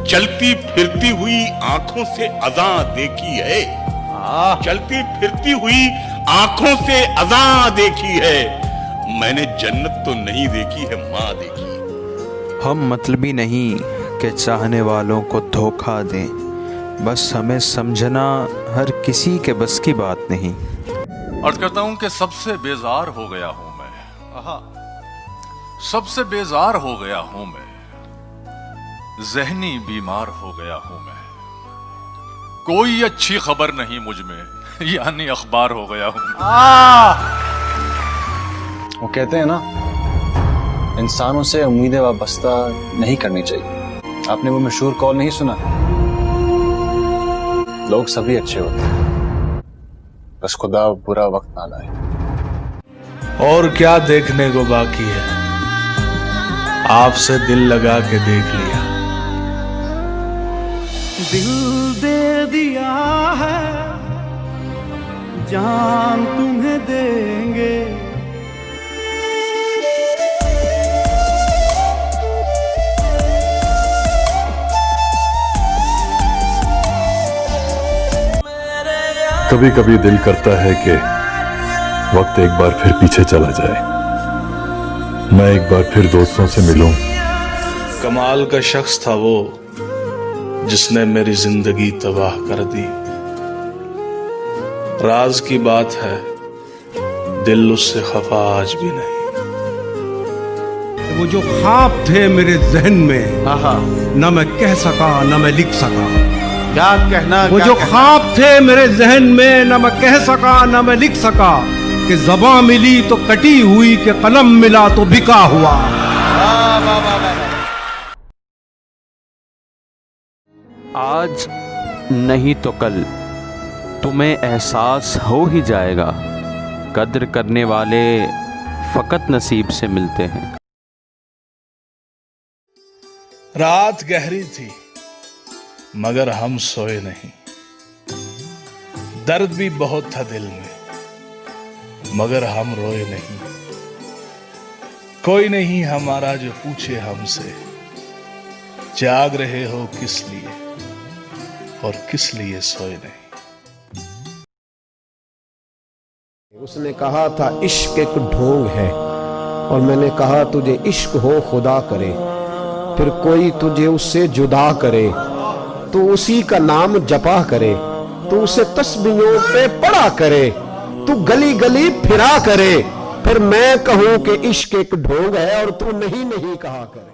चलती फिरती हुई आंखों से अज़ा देखी है, चलती फिरती हुई आंखों से अज़ा देखी है, मैंने जन्नत तो नहीं देखी है, माँ देखी है। हम मतलबी नहीं कि चाहने वालों को धोखा दें, बस हमें समझना हर किसी के बस की बात नहीं। अर्ज करता हूं कि सबसे बेजार हो गया हूं मैं, सबसे बेजार हो गया हूं मैं, ज़हनी बीमार हो गया हूं मैं, कोई अच्छी खबर नहीं मुझ में, यानी अखबार हो गया हूं। वो कहते हैं ना, इंसानों से उम्मीदें वाबस्ता नहीं करनी चाहिए। आपने वो मशहूर कॉल नहीं सुना? लोग सभी अच्छे होते हैं, बस खुदा बुरा वक्त ना लाए। और क्या देखने को बाकी है, आपसे दिल लगा के देख लिया। दिल दे दिया है, जान तुम्हें देंगे। कभी कभी दिल करता है कि वक्त एक बार फिर पीछे चला जाए, मैं एक बार फिर दोस्तों से मिलूं। कमाल का शख्स था वो जिसने मेरी जिंदगी तबाह कर दी। राज की बात है, दिल उससे खफा आज भी नहीं। वो जो ख्वाब थे मेरे जहन में, न मैं कह सका न मैं लिख सका। क्या कहना, वो जो ख्वाब थे मेरे जहन में, न मैं कह सका न मैं लिख सका, कि ज़बां मिली तो कटी हुई, कि कलम मिला तो बिका हुआ। आज नहीं तो कल तुम्हें एहसास हो ही जाएगा, कद्र करने वाले फकत नसीब से मिलते हैं। रात गहरी थी मगर हम सोए नहीं, दर्द भी बहुत था दिल में मगर हम रोए नहीं। कोई नहीं हमारा जो पूछे हमसे, जाग रहे हो किस लिए और किस लिए सोए नहीं। उसने कहा था इश्क एक ढोंग है, और मैंने कहा तुझे इश्क हो खुदा करे, फिर कोई तुझे उससे जुदा करे, तू उसी का नाम जपा करे, तू उसे तस्बीहों पे पढ़ा करे, तू गली गली फिरा करे, फिर मैं कहूं कि इश्क एक ढोंग है और तू नहीं कहा करे।